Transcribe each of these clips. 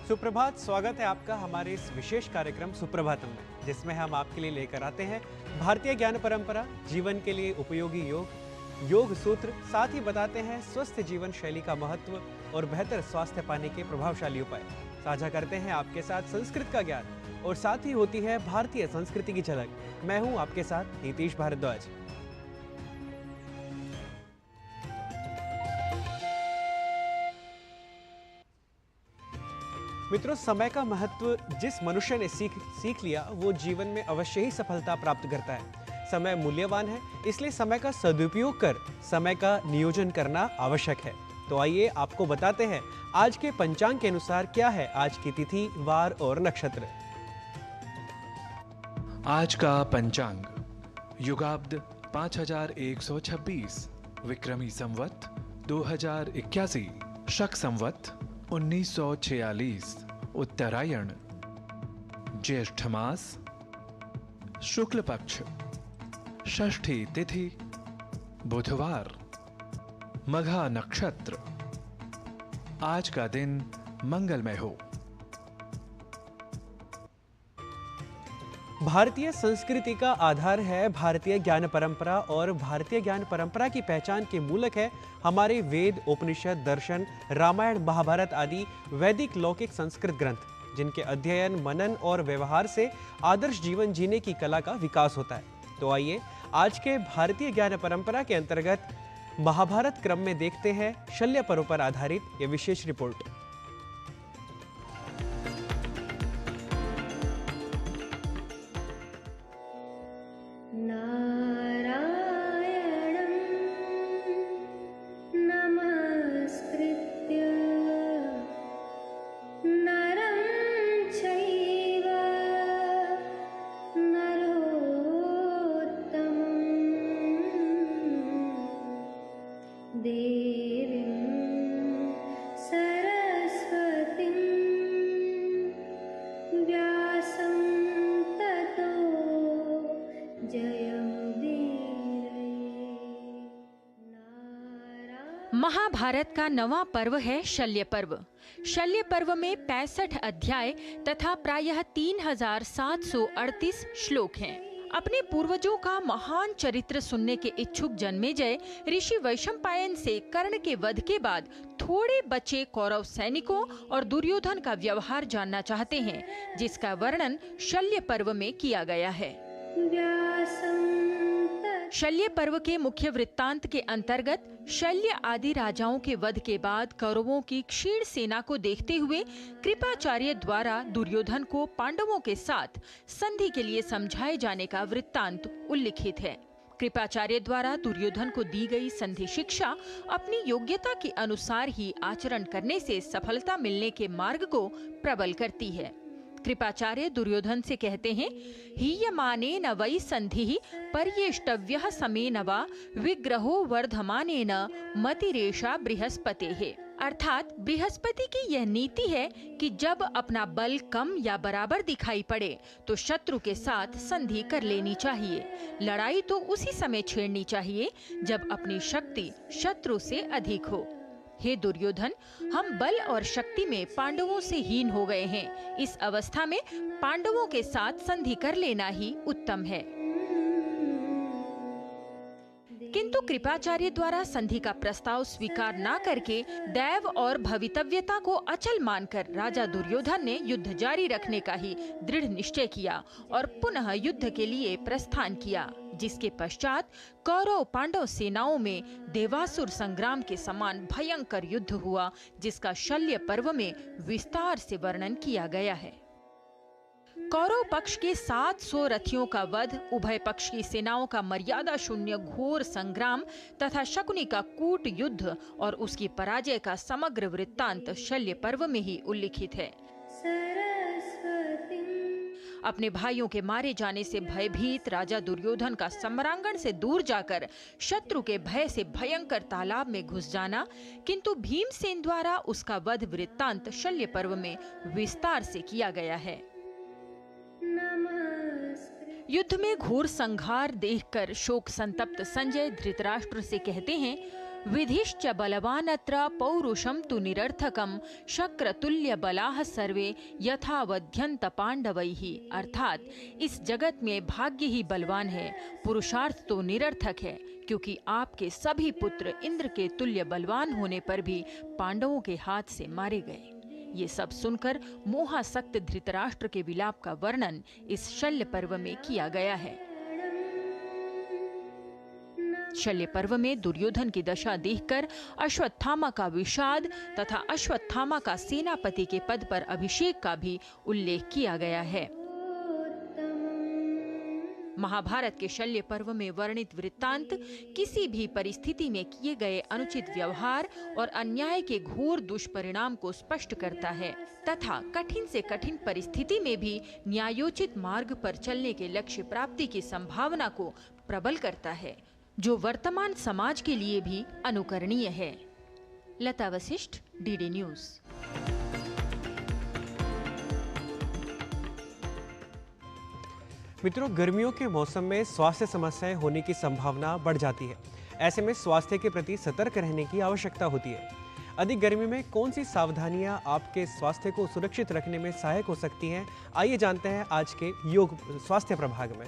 सुप्रभात। स्वागत है आपका हमारे इस विशेष कार्यक्रम सुप्रभातम में, जिसमें हम आपके लिए लेकर आते हैं भारतीय ज्ञान परंपरा, जीवन के लिए उपयोगी योग सूत्र, साथ ही बताते हैं स्वस्थ जीवन शैली का महत्व और बेहतर स्वास्थ्य पाने के प्रभावशाली उपाय। साझा करते हैं आपके साथ संस्कृत का ज्ञान और साथ ही होती है भारतीय संस्कृति की झलक। मैं हूं आपके साथ नीतीश भारद्वाज। मित्रों, समय का महत्व जिस मनुष्य ने सीख लिया वो जीवन में अवश्य ही सफलता प्राप्त करता है। समय मूल्यवान है, इसलिए समय का सदुपयोग कर समय का नियोजन करना आवश्यक है। तो आइए आपको बताते हैं आज के पंचांग के अनुसार क्या है आज की तिथि, वार और नक्षत्र। आज का पंचांग युगाब्द 5126, विक्रमी संवत 2081, शक संवत 1946, उत्तरायण, ज्येष्ठ मास, शुक्ल पक्ष, षष्ठी तिथि, बुधवार, मघा नक्षत्र। आज का दिन मंगलमय हो। भारतीय संस्कृति का आधार है भारतीय ज्ञान परंपरा और भारतीय ज्ञान परंपरा की पहचान के मूलक है हमारे वेद, उपनिषद, दर्शन, रामायण, महाभारत आदि वैदिक लौकिक संस्कृत ग्रंथ, जिनके अध्ययन, मनन और व्यवहार से आदर्श जीवन जीने की कला का विकास होता है। तो आइए आज के भारतीय ज्ञान परंपरा के अंतर्गत महाभारत क्रम में देखते हैं शल्य पर्व पर आधारित यह विशेष रिपोर्ट। महाभारत का नवा पर्व है शल्य पर्व। शल्य पर्व में 65 अध्याय तथा प्रायः 3738 श्लोक हैं। अपने पूर्वजों का महान चरित्र सुनने के इच्छुक जन्मेजय ऋषि वैशंपायन से कर्ण के वध के बाद थोड़े बचे कौरव सैनिकों और दुर्योधन का व्यवहार जानना चाहते हैं, जिसका वर्णन शल्य पर्व में किया गया है। शल्य पर्व के मुख्य वृत्तांत के अंतर्गत शल्य आदि राजाओं के वध के बाद कौरवों की क्षीण सेना को देखते हुए कृपाचार्य द्वारा दुर्योधन को पांडवों के साथ संधि के लिए समझाए जाने का वृत्तांत उल्लिखित है। कृपाचार्य द्वारा दुर्योधन को दी गई संधि शिक्षा अपनी योग्यता के अनुसार ही आचरण करने से सफलता मिलने के मार्ग को प्रबल करती है। कृपाचार्य दुर्योधन से कहते हैं, हीयमानेन वै संधिः पर्येष्टव्यः समेन वा विग्रहो वर्धमानेन मतिरेषा बृहस्पतेः। अर्थात बृहस्पति की यह नीति है कि जब अपना बल कम या बराबर दिखाई पड़े तो शत्रु के साथ संधि कर लेनी चाहिए। लड़ाई तो उसी समय छेड़नी चाहिए जब अपनी शक्ति शत्रु से अधिक हो। हे दुर्योधन, हम बल और शक्ति में पांडवों से हीन हो गए हैं। इस अवस्था में पांडवों के साथ संधि कर लेना ही उत्तम है। किंतु कृपाचार्य द्वारा संधि का प्रस्ताव स्वीकार न करके दैव और भवितव्यता को अचल मानकर राजा दुर्योधन ने युद्ध जारी रखने का ही दृढ़ निश्चय किया और पुनः युद्ध के लिए प्रस्थान किया, जिसके पश्चात कौरव पांडव सेनाओं में देवासुर संग्राम के समान भयंकर युद्ध हुआ, जिसका शल्य पर्व में विस्तार से वर्णन किया गया है। कौरव पक्ष के 700 रथियों का वध, उभय पक्ष की सेनाओं का मर्यादा शून्य घोर संग्राम तथा शकुनी का कूट युद्ध और उसकी पराजय का समग्र वृत्तांत शल्य पर्व में ही उल्लिखित है। अपने भाइयों के मारे जाने से भयभीत राजा दुर्योधन का सम्रांगण से दूर जाकर शत्रु के भय से भयंकर तालाब में घुस जाना, किंतु भीमसेन द्वारा उसका वध वृत्तांत शल्य पर्व में विस्तार से किया गया है। युद्ध में घोर संहार देखकर शोक संतप्त संजय धृतराष्ट्र से कहते हैं, विधिश्च बलवानत्र पौरुषम तु निरर्थकम शक्रतुल्य बलाः सर्वे यथा वध्यंत पांडवैः। अर्थात इस जगत में भाग्य ही बलवान है, पुरुषार्थ तो निरर्थक है, क्योंकि आपके सभी पुत्र इंद्र के तुल्य बलवान होने पर भी पांडवों के हाथ से मारे गए। ये सब सुनकर मोहासक्त धृतराष्ट्र के विलाप का वर्णन इस शल्य पर्व में किया गया है। शल्य पर्व में दुर्योधन की दशा देखकर अश्वत्थामा का विषाद तथा अश्वत्थामा का सेनापति के पद पर अभिषेक का भी उल्लेख किया गया है। महाभारत के शल्य पर्व में वर्णित वृत्तांत किसी भी परिस्थिति में किए गए अनुचित व्यवहार और अन्याय के घोर दुष्परिणाम को स्पष्ट करता है तथा कठिन से कठिन परिस्थिति में भी न्यायोचित मार्ग पर चलने के लक्ष्य प्राप्ति की संभावना को प्रबल करता है, जो वर्तमान समाज के लिए भी अनुकरणीय है। लता वशिष्ठ, डीडी न्यूज। मित्रों, गर्मियों के मौसम में स्वास्थ्य समस्याएं होने की संभावना बढ़ जाती है। ऐसे में स्वास्थ्य के प्रति सतर्क रहने की आवश्यकता होती है। अधिक गर्मी में कौन सी सावधानियां आपके स्वास्थ्य को सुरक्षित रखने में सहायक हो सकती हैं, आइए जानते हैं आज के योग स्वास्थ्य प्रभाग में।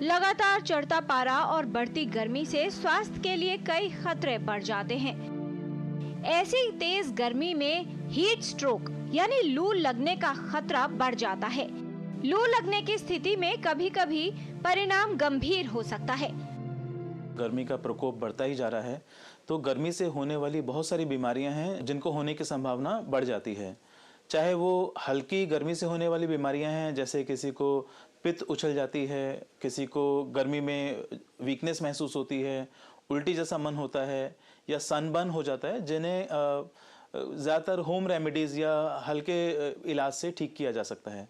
लगातार चढ़ता पारा और बढ़ती गर्मी से स्वास्थ्य के लिए कई खतरे बढ़ जाते हैं। ऐसी तेज गर्मी में हीट स्ट्रोक यानी लू लगने का खतरा बढ़ जाता है। लू लगने की स्थिति में कभी-कभी परिणाम गंभीर हो सकता है। गर्मी का प्रकोप बढ़ता ही जा रहा है, तो गर्मी से होने वाली बहुत सारी बीमारियां हैं जिनको होने की संभावना बढ़ जाती है। चाहे वो हल्की गर्मी से होने वाली बीमारियां हैं, जैसे किसी को पित्त उछल जाती है, किसी को गर्मी में वीकनेस महसूस होती है, उल्टी जैसा मन होता है या सनबर्न हो जाता है, जिन्हें ज़्यादातर होम रेमेडीज़ या हल्के इलाज से ठीक किया जा सकता है।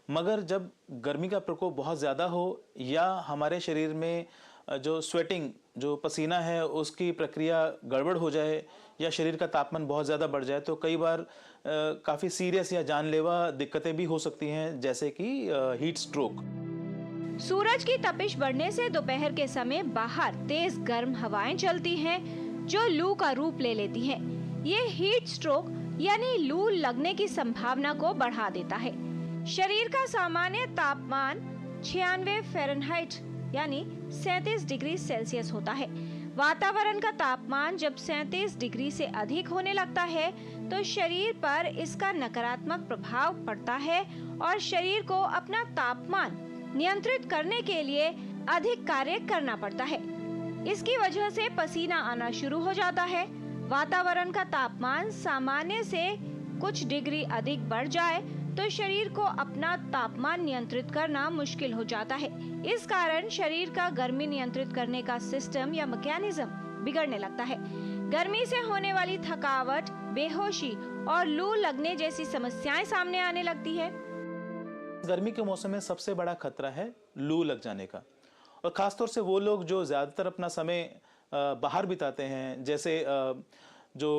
मगर जब गर्मी का प्रकोप बहुत ज़्यादा हो या हमारे शरीर में जो स्वेटिंग, जो पसीना है, उसकी प्रक्रिया गड़बड़ हो जाए या शरीर का तापमान बहुत ज़्यादा बढ़ जाए, तो कई बार काफ़ी सीरियस या जानलेवा दिक्कतें भी हो सकती हैं, जैसे कि हीट स्ट्रोक। सूरज की तपिश बढ़ने से दोपहर के समय बाहर तेज गर्म हवाएं चलती हैं, जो लू का रूप ले लेती हैं। ये हीट स्ट्रोक यानी लू लगने की संभावना को बढ़ा देता है। शरीर का सामान्य तापमान 96 फ़ारेनहाइट यानी 37 डिग्री सेल्सियस होता है। वातावरण का तापमान जब 37 डिग्री से अधिक होने लगता है तो शरीर पर इसका नकारात्मक प्रभाव पड़ता है और शरीर को अपना तापमान नियंत्रित करने के लिए अधिक कार्य करना पड़ता है। इसकी वजह से पसीना आना शुरू हो जाता है। वातावरण का तापमान सामान्य से कुछ डिग्री अधिक बढ़ जाए तो शरीर को अपना तापमान नियंत्रित करना मुश्किल हो जाता है। इस कारण शरीर का गर्मी नियंत्रित करने का सिस्टम या मैकेनिज्म बिगड़ने लगता है। गर्मी से होने वाली थकावट, बेहोशी और लू लगने जैसी समस्याएं सामने आने लगती है। गर्मी के मौसम में सबसे बड़ा खतरा है लू लग जाने का, और ख़ासतौर से वो लोग जो ज़्यादातर अपना समय बाहर बिताते हैं, जैसे जो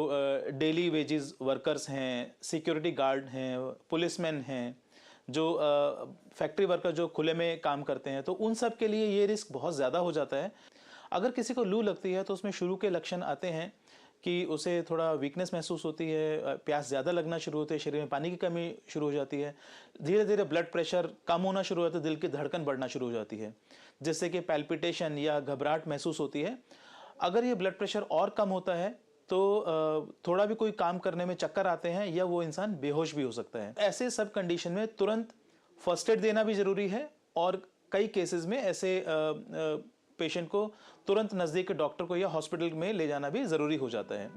डेली वेजेस वर्कर्स हैं, सिक्योरिटी गार्ड हैं, पुलिसमैन हैं, जो फैक्ट्री वर्कर जो खुले में काम करते हैं, तो उन सब के लिए ये रिस्क बहुत ज़्यादा हो जाता है। अगर किसी को लू लगती है तो उसमें शुरू के लक्षण आते हैं कि उसे थोड़ा वीकनेस महसूस होती है, प्यास ज़्यादा लगना शुरू होती है, शरीर में पानी की कमी शुरू हो जाती है, धीरे धीरे ब्लड प्रेशर कम होना शुरू होता है, दिल की धड़कन बढ़ना शुरू हो जाती है, जिससे कि पैल्पिटेशन या घबराहट महसूस होती है। अगर ये ब्लड प्रेशर और कम होता है तो थोड़ा भी कोई काम करने में चक्कर आते हैं या वो इंसान बेहोश भी हो सकता है। ऐसे सब कंडीशन में तुरंत फर्स्ट एड देना भी ज़रूरी है, और कई केसेस में ऐसे पेशेंट को तुरंत नजदीक के डॉक्टर को या हॉस्पिटल में ले जाना भी जरूरी हो जाता है।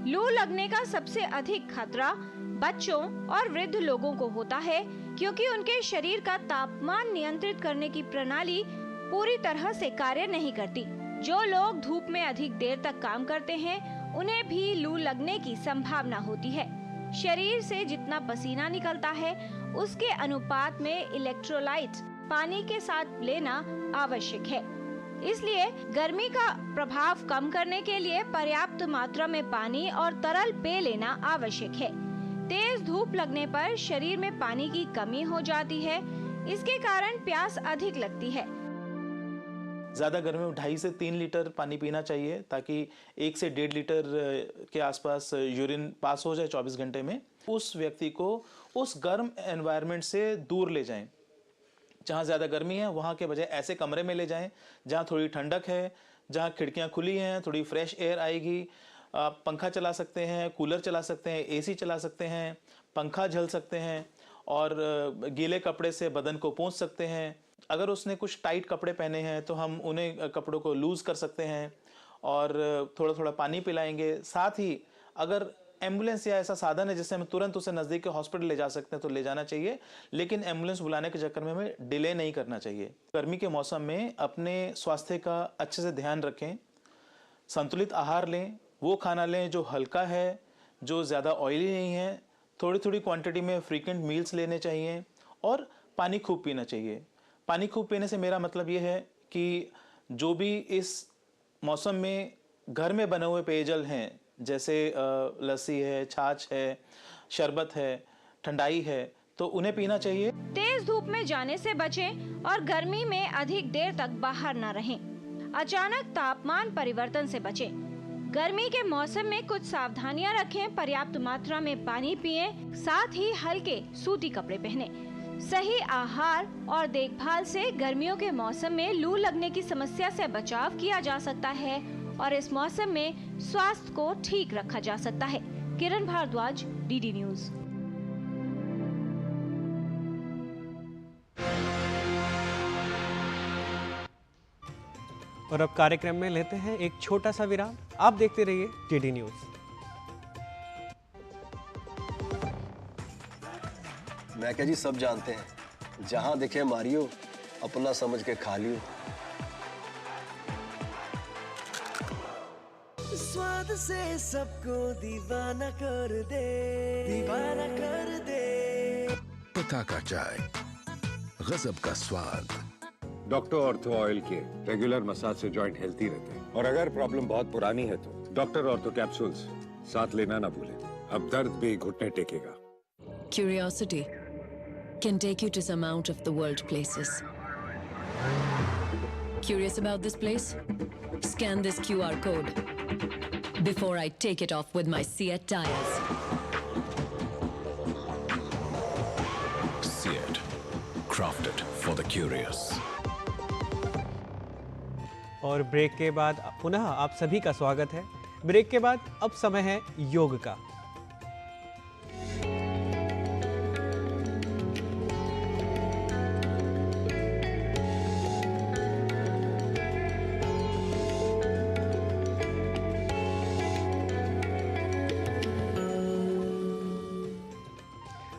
लू लगने का सबसे अधिक खतरा बच्चों और वृद्ध लोगों को होता है, क्योंकि उनके शरीर का तापमान नियंत्रित करने की प्रणाली पूरी तरह से कार्य नहीं करती। जो लोग धूप में अधिक देर तक काम करते हैं, उन्हें भी लू लगने की संभावना होती है। शरीर से जितना पसीना निकलता है, उसके अनुपात में इलेक्ट्रोलाइट पानी के साथ लेना आवश्यक है। इसलिए गर्मी का प्रभाव कम करने के लिए पर्याप्त मात्रा में पानी और तरल पेय लेना आवश्यक है। तेज धूप लगने पर शरीर में पानी की कमी हो जाती है, इसके कारण प्यास अधिक लगती है। ज़्यादा गर्मी में 2.5 से 3 लीटर पानी पीना चाहिए ताकि 1 से 1.5 लीटर के आसपास यूरिन पास हो जाए 24 घंटे में। उस व्यक्ति को उस गर्म एनवायरनमेंट से दूर ले जाएं। जहाँ ज़्यादा गर्मी है वहाँ के बजाय ऐसे कमरे में ले जाएं जहाँ थोड़ी ठंडक है, जहाँ खिड़कियाँ खुली हैं, थोड़ी फ्रेश एयर आएगी। आप पंखा चला सकते हैं, कूलर चला सकते हैं, एसी चला सकते हैं, पंखा झल सकते हैं और गीले कपड़े से बदन को पोंछ सकते हैं। अगर उसने कुछ टाइट कपड़े पहने हैं तो हम उन्हें कपड़ों को लूज़ कर सकते हैं और थोड़ा थोड़ा पानी पिलाएंगे। साथ ही अगर एम्बुलेंस या ऐसा साधन है जिससे हम तुरंत उसे नज़दीक के हॉस्पिटल ले जा सकते हैं तो ले जाना चाहिए, लेकिन एम्बुलेंस बुलाने के चक्कर में हमें डिले नहीं करना चाहिए। गर्मी के मौसम में अपने स्वास्थ्य का अच्छे से ध्यान रखें, संतुलित आहार लें, वो खाना लें जो हल्का है, जो ज़्यादा ऑयली नहीं है, थोड़ी थोड़ी क्वांटिटी में फ्रीक्वेंट मील्स लेने चाहिए और पानी खूब पीना चाहिए। पानी खूब पीने से मेरा मतलब ये है कि जो भी इस मौसम में घर में बने हुए पेयजल हैं, जैसे लस्सी है, छाछ है, शरबत है, ठंडाई है, तो उन्हें पीना चाहिए। तेज धूप में जाने से बचें और गर्मी में अधिक देर तक बाहर न रहें। अचानक तापमान परिवर्तन से बचें। गर्मी के मौसम में कुछ सावधानियां रखें, पर्याप्त मात्रा में पानी पिएं, साथ ही हल्के सूती कपड़े पहनें। सही आहार और देखभाल से गर्मियों के मौसम में लू लगने की समस्या से बचाव किया जा सकता है और इस मौसम में स्वास्थ्य को ठीक रखा जा सकता है। किरण भारद्वाज, डीडी न्यूज। और अब कार्यक्रम में लेते हैं एक छोटा सा विराम। आप देखते रहिए डीडी न्यूज। मैं क्या जी, सब जानते हैं, जहां दिखे मारियो, अपना समझ के खा लियो। स्वाद से सबको दीवाना कर दे, दीवाना कर दे। पता का चाय, गजब का स्वाद। डॉक्टर ऑर्थो ऑयल के रेगुलर मसाज से जॉइंट हेल्थी रहते हैं। और अगर प्रॉब्लम बहुत पुरानी है तो डॉक्टर ऑर्थो कैप्सूल्स साथ लेना ना भूलें। अब दर्द भी घुटने टेकेगा। Curiosity can take you to some out of the world places. Curious about this place? Scan this QR code before I take it off with my Seat tires. Seat, crafted for the curious. और break के बाद पुनः आप सभी का स्वागत है। Break के बाद अब समय है योग का।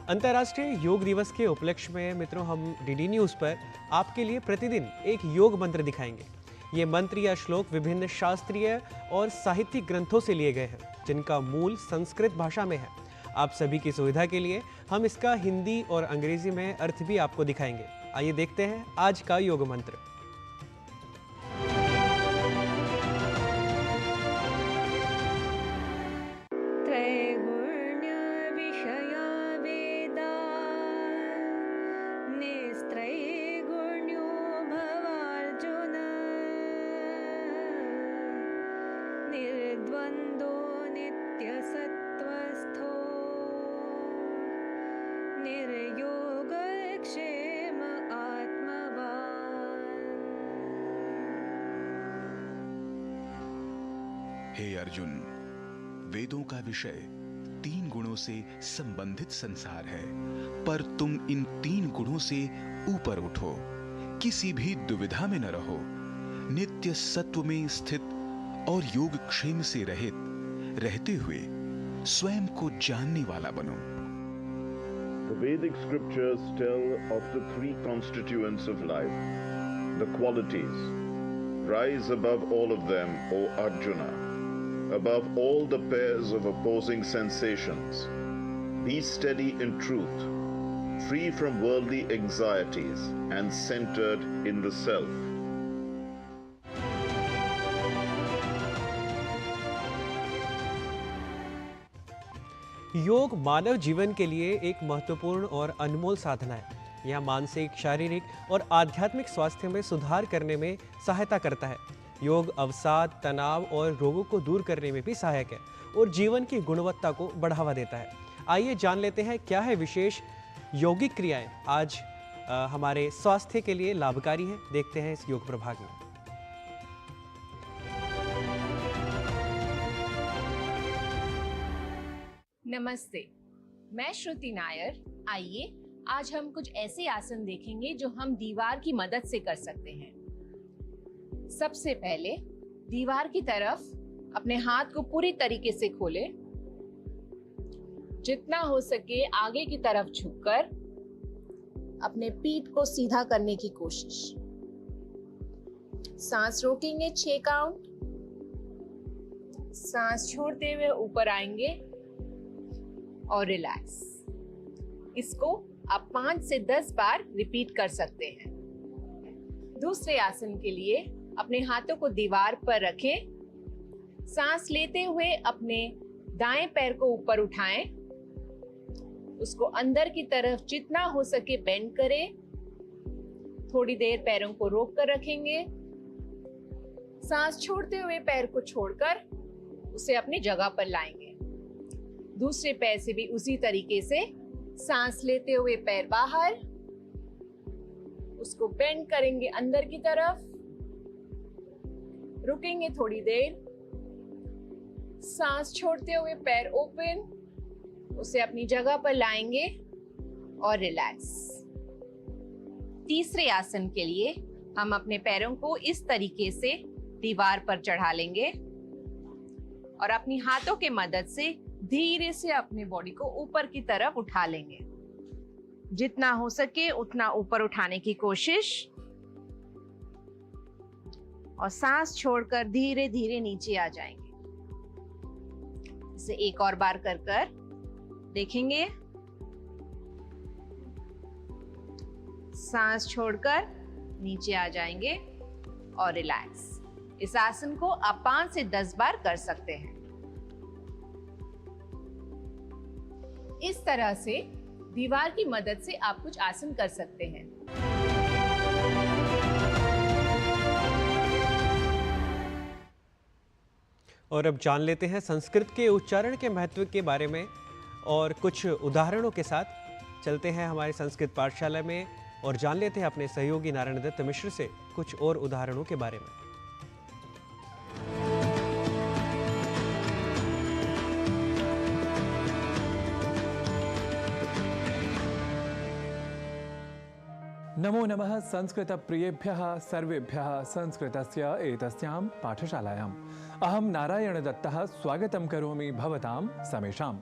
अंतर्राष्ट्रीय योग दिवस के उपलक्ष्य में मित्रों, हम डीडी न्यूज़ पर आपके लिए प्रतिदिन एक योग मंत्र दिखाएंगे। ये मंत्र या श्लोक विभिन्न शास्त्रीय और साहित्यिक ग्रंथों से लिए गए हैं, जिनका मूल संस्कृत भाषा में है। आप सभी की सुविधा के लिए हम इसका हिंदी और अंग्रेजी में अर्थ भी आपको दिखाएंगे। आइए देखते हैं आज का योग मंत्र। हे अर्जुन, वेदों का विषय 3 गुणों से संबंधित संसार है, पर तुम इन 3 गुणों से ऊपर उठो, किसी भी दुविधा में न रहो, नित्य सत्व में स्थित और योग क्षेम से रहित रहते हुए स्वयं को जानने वाला बनो। The Vedic scriptures tell of the 3 constituents of life, the qualities. Rise above all of them, O Arjuna, above all the pairs of opposing sensations. Be steady in truth, free from worldly anxieties and centered in the self. योग मानव जीवन के लिए एक महत्वपूर्ण और अनमोल साधना है। यह मानसिक, शारीरिक और आध्यात्मिक स्वास्थ्य में सुधार करने में सहायता करता है। योग अवसाद, तनाव और रोगों को दूर करने में भी सहायक है और जीवन की गुणवत्ता को बढ़ावा देता है। आइए जान लेते हैं क्या है विशेष यौगिक क्रियाएं आज हमारे स्वास्थ्य के लिए लाभकारी हैं। देखते हैं इस योग प्रभाग में। नमस्ते, मैं श्रुति नायर। आइए आज हम कुछ ऐसे आसन देखेंगे जो हम दीवार की मदद से कर सकते हैं। सबसे पहले दीवार की तरफ अपने हाथ को पूरी तरीके से खोलें। जितना हो सके आगे की तरफ झुककर अपने पीठ को सीधा करने की कोशिश। सांस रोकेंगे 6 काउंट। सांस छोड़ते हुए ऊपर आएंगे और रिलैक्स। इसको आप 5 से 10 बार रिपीट कर सकते हैं। दूसरे आसन के लिए अपने हाथों को दीवार पर रखें। सांस लेते हुए अपने दाएं पैर को ऊपर उठाएं। उसको अंदर की तरफ जितना हो सके बेंड करें। थोड़ी देर पैरों को रोक कर रखेंगे। सांस छोड़ते हुए पैर को छोड़कर उसे अपनी जगह पर लाएंगे। दूसरे पैर से भी उसी तरीके से सांस लेते हुए पैर बाहर, उसको बेंड करेंगे अंदर की तरफ, रुकेंगे थोड़ी देर, सांस छोड़ते हुए पैर ओपन, उसे अपनी जगह पर लाएंगे और रिलैक्स। तीसरे आसन के लिए हम अपने पैरों को इस तरीके से दीवार पर चढ़ा लेंगे और अपनी हाथों के मदद से धीरे से अपने बॉडी को ऊपर की तरफ उठा लेंगे। जितना हो सके उतना ऊपर उठाने की कोशिश और सांस छोड़कर धीरे धीरे नीचे आ जाएंगे। इसे एक और बार कर देखेंगे। सांस छोड़कर नीचे आ जाएंगे और रिलैक्स। इस आसन को आप 5 से 10 बार कर सकते हैं। इस तरह से दीवार की मदद से आप कुछ आसन कर सकते हैं। और अब जान लेते हैं संस्कृत के उच्चारण के महत्व के बारे में और कुछ उदाहरणों के साथ चलते हैं हमारी संस्कृत पाठशाला में और जान लेते हैं अपने सहयोगी नारायण दत्त मिश्र से कुछ और उदाहरणों के बारे में। नमो नमः संस्कृत प्रियेभ्यः सर्वेभ्यः संस्कृतस्य एतस्यां पाठशालायाम् अहं नारायण दत्तः स्वागतं करोमि भवतां समेषाम्।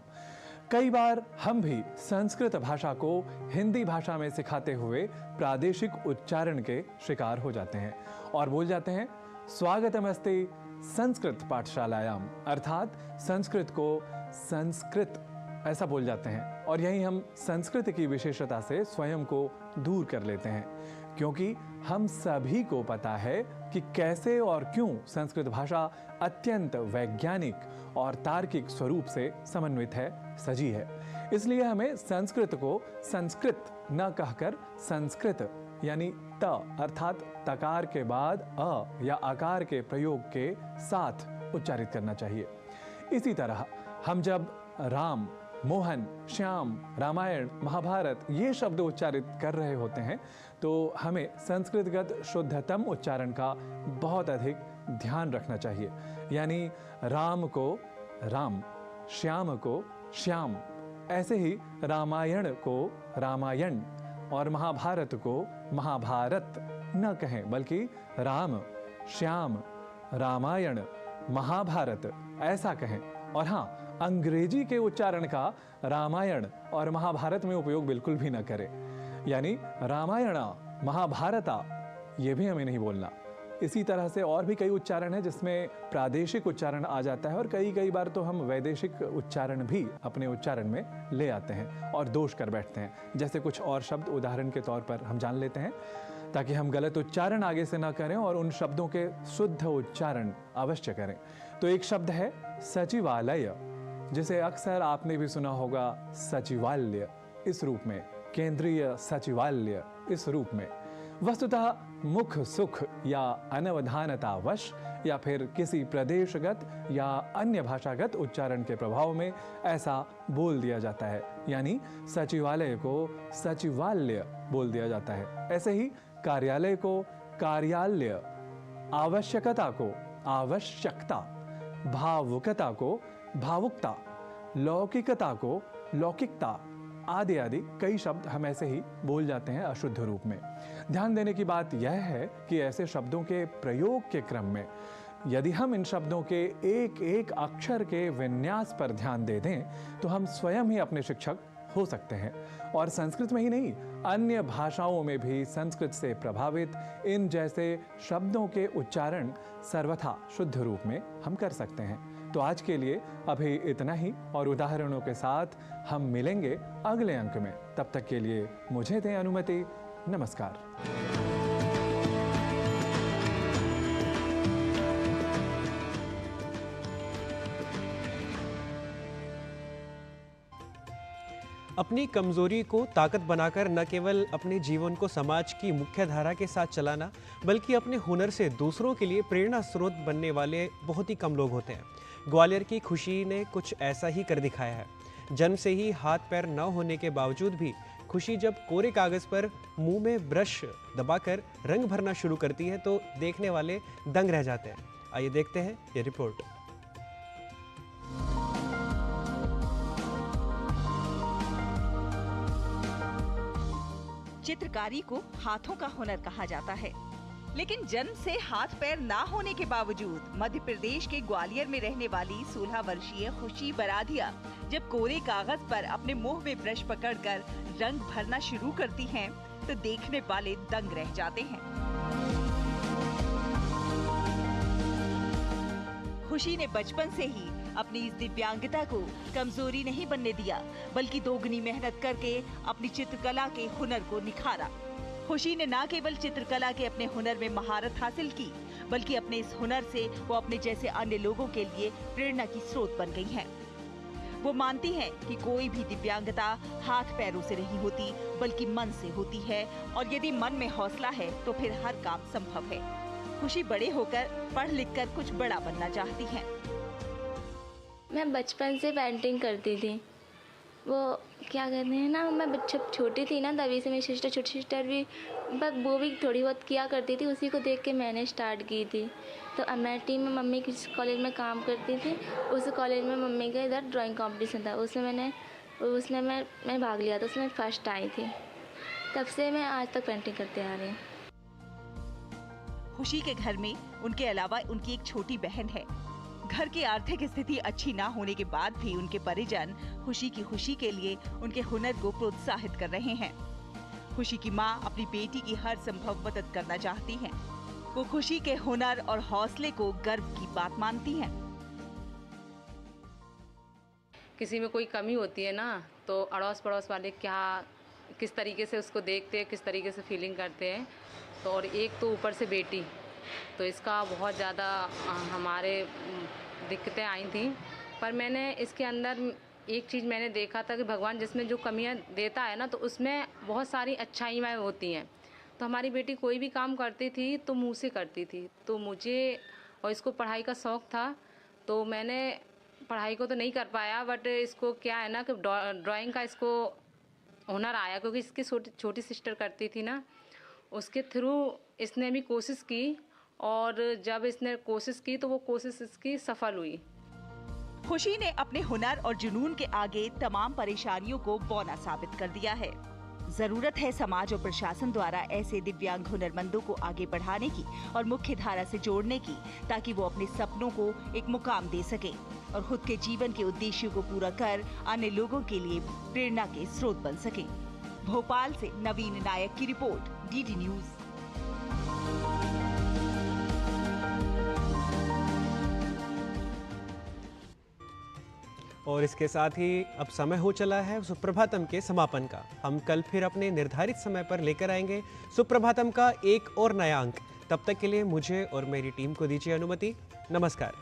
कई बार हम भी संस्कृत भाषा को हिंदी भाषा में सिखाते हुए प्रादेशिक उच्चारण के शिकार हो जाते हैं और बोल जाते हैं स्वागतमस्ते संस्कृत पाठशालायाम, अर्थात संस्कृत को संस्कृत ऐसा बोल जाते हैं और यही हम संस्कृत की विशेषता से स्वयं को दूर कर लेते हैं, क्योंकि हम सभी को पता है कि कैसे और क्यों संस्कृत भाषा अत्यंत वैज्ञानिक और तार्किक स्वरूप से समन्वित है, सजी है। इसलिए हमें संस्कृत को संस्कृत न कहकर संस्कृत यानी त अर्थात तकार के बाद अ या आकार के प्रयोग के साथ उच्चारित करना चाहिए। इसी तरह हम जब राम, मोहन, श्याम, रामायण, महाभारत ये शब्द उच्चारित कर रहे होते हैं तो हमें संस्कृतगत शुद्धतम उच्चारण का बहुत अधिक ध्यान रखना चाहिए। यानी राम को राम, श्याम को श्याम, ऐसे ही रामायण को रामायण और महाभारत को महाभारत न कहें, बल्कि राम, श्याम, रामायण, महाभारत ऐसा कहें। और हाँ, अंग्रेजी के उच्चारण का रामायण और महाभारत में उपयोग बिल्कुल भी न करें। यानी रामायणा, महाभारता ये भी हमें नहीं बोलना। इसी तरह से और भी कई उच्चारण हैं जिसमें प्रादेशिक उच्चारण आ जाता है और कई बार तो हम वैदेशिक उच्चारण भी अपने उच्चारण में ले आते हैं और दोष कर बैठते हैं। जैसे कुछ और शब्द उदाहरण के तौर पर हम जान लेते हैं ताकि हम गलत उच्चारण आगे से ना करें और उन शब्दों के शुद्ध उच्चारण अवश्य करें। तो एक शब्द है सचिवालय, जिसे अक्सर आपने भी सुना होगा सचिवालय इस रूप में, केंद्रीय सचिवालय इस रूप में। वस्तुतः मुख सुख या अनवधानतावश या फिर किसी प्रदेशगत या अन्य भाषागत उच्चारण के प्रभाव में ऐसा बोल दिया जाता है, यानी सचिवालय को सचिवालय बोल दिया जाता है। ऐसे ही कार्यालय को कार्यालय, आवश्यकता को आवश्यकता, भावुकता को भावुकता, लौकिकता को लौकिकता आदि आदि कई शब्द हम ऐसे ही बोल जाते हैं अशुद्ध रूप में। ध्यान देने की बात यह है कि ऐसे शब्दों के प्रयोग के क्रम में यदि हम इन शब्दों के एक एक अक्षर के विन्यास पर ध्यान दे दें तो हम स्वयं ही अपने शिक्षक हो सकते हैं। और संस्कृत में ही नहीं, अन्य भाषाओं में भी संस्कृत से प्रभावित इन जैसे शब्दों के उच्चारण सर्वथा शुद्ध रूप में हम कर सकते हैं। तो आज के लिए अभी इतना ही, और उदाहरणों के साथ हम मिलेंगे अगले अंक में। तब तक के लिए मुझे दें अनुमति। नमस्कार। अपनी कमजोरी को ताकत बनाकर न केवल अपने जीवन को समाज की मुख्य धारा के साथ चलाना, बल्कि अपने हुनर से दूसरों के लिए प्रेरणा स्रोत बनने वाले बहुत ही कम लोग होते हैं। ग्वालियर की खुशी ने कुछ ऐसा ही कर दिखाया है। जन्म से ही हाथ पैर न होने के बावजूद भी खुशी जब कोरे कागज पर मुंह में ब्रश दबाकर रंग भरना शुरू करती है तो देखने वाले दंग रह जाते हैं। आइए देखते हैं ये रिपोर्ट। चित्रकारी को हाथों का हुनर कहा जाता है, लेकिन जन्म से हाथ पैर ना होने के बावजूद मध्य प्रदेश के ग्वालियर में रहने वाली 16 वर्षीय खुशी बराधिया जब कोरे कागज पर अपने मुंह में ब्रश पकड़कर रंग भरना शुरू करती हैं, तो देखने वाले दंग रह जाते हैं। खुशी ने बचपन से ही अपनी इस दिव्यांगता को कमजोरी नहीं बनने दिया, बल्कि दोगुनी मेहनत करके अपनी चित्रकला के हुनर को निखारा। खुशी ने न केवल चित्रकला के अपने हुनर में महारत हासिल की, बल्कि अपने इस हुनर से वो अपने जैसे अन्य लोगों के लिए प्रेरणा की स्रोत बन गई हैं। वो मानती हैं कि कोई भी दिव्यांगता हाथ पैरों से नहीं होती, बल्कि मन से होती है, और यदि मन में हौसला है तो फिर हर काम संभव है। खुशी बड़े होकर पढ़ लिख कर कुछ बड़ा बनना चाहती हैं। मैं बचपन से पेंटिंग करती थी। वो क्या कहते हैं ना, मैं जब छोटी थी ना तभी से मेरी सिस्टर, छोटी सिस्टर भी, बस वो भी थोड़ी बहुत किया करती थी। उसी को देख के मैंने स्टार्ट की थी। तो अमेठी में मम्मी किस कॉलेज में काम करती थी, उस कॉलेज में मम्मी का इधर ड्राइंग कंपटीशन था, उसमें मैं भाग लिया था, उसमें फर्स्ट आई थी। तब से मैं आज तक पेंटिंग करते आ रही हूँ। खुशी के घर में उनके अलावा उनकी एक छोटी बहन है। घर की आर्थिक स्थिति अच्छी ना होने के बाद भी उनके परिजन खुशी की खुशी के लिए उनके हुनर को प्रोत्साहित कर रहे हैं। खुशी की मां अपनी बेटी की हर संभव मदद करना चाहती हैं। वो खुशी के हुनर और हौसले को गर्व की बात मानती हैं। किसी में कोई कमी होती है ना, तो अड़ोस पड़ोस वाले किस तरीके से उसको देखते हैं, किस तरीके से फीलिंग करते हैं। तो और एक तो ऊपर से बेटी, तो इसका बहुत ज़्यादा हमारे दिक्कतें आई थी। पर मैंने इसके अंदर एक चीज़ मैंने देखा था कि भगवान जिसमें जो कमियां देता है ना, तो उसमें बहुत सारी अच्छाइयाँ होती हैं। तो हमारी बेटी कोई भी काम करती थी तो मुँह से करती थी। तो मुझे और इसको पढ़ाई का शौक़ था, तो मैंने पढ़ाई को तो नहीं कर पाया, बट इसको क्या है ना कि ड्राइंग का इसको हुनर आया, क्योंकि इसकी छोटी सिस्टर करती थी ना, उसके थ्रू इसने भी कोशिश की, और जब इसने कोशिश की तो वो कोशिश इसकी सफल हुई। खुशी ने अपने हुनर और जुनून के आगे तमाम परेशानियों को बौना साबित कर दिया है। जरूरत है समाज और प्रशासन द्वारा ऐसे दिव्यांग हुनरमंदों को आगे बढ़ाने की और मुख्य धारा से जोड़ने की, ताकि वो अपने सपनों को एक मुकाम दे सके और खुद के जीवन के उद्देश्यों को पूरा कर अन्य लोगों के लिए प्रेरणा के स्रोत बन सके। भोपाल से नवीन नायक की रिपोर्ट, डीडी न्यूज। और इसके साथ ही अब समय हो चला है सुप्रभातम के समापन का। हम कल फिर अपने निर्धारित समय पर लेकर आएंगे सुप्रभातम का एक और नया अंक। तब तक के लिए मुझे और मेरी टीम को दीजिए अनुमति। नमस्कार।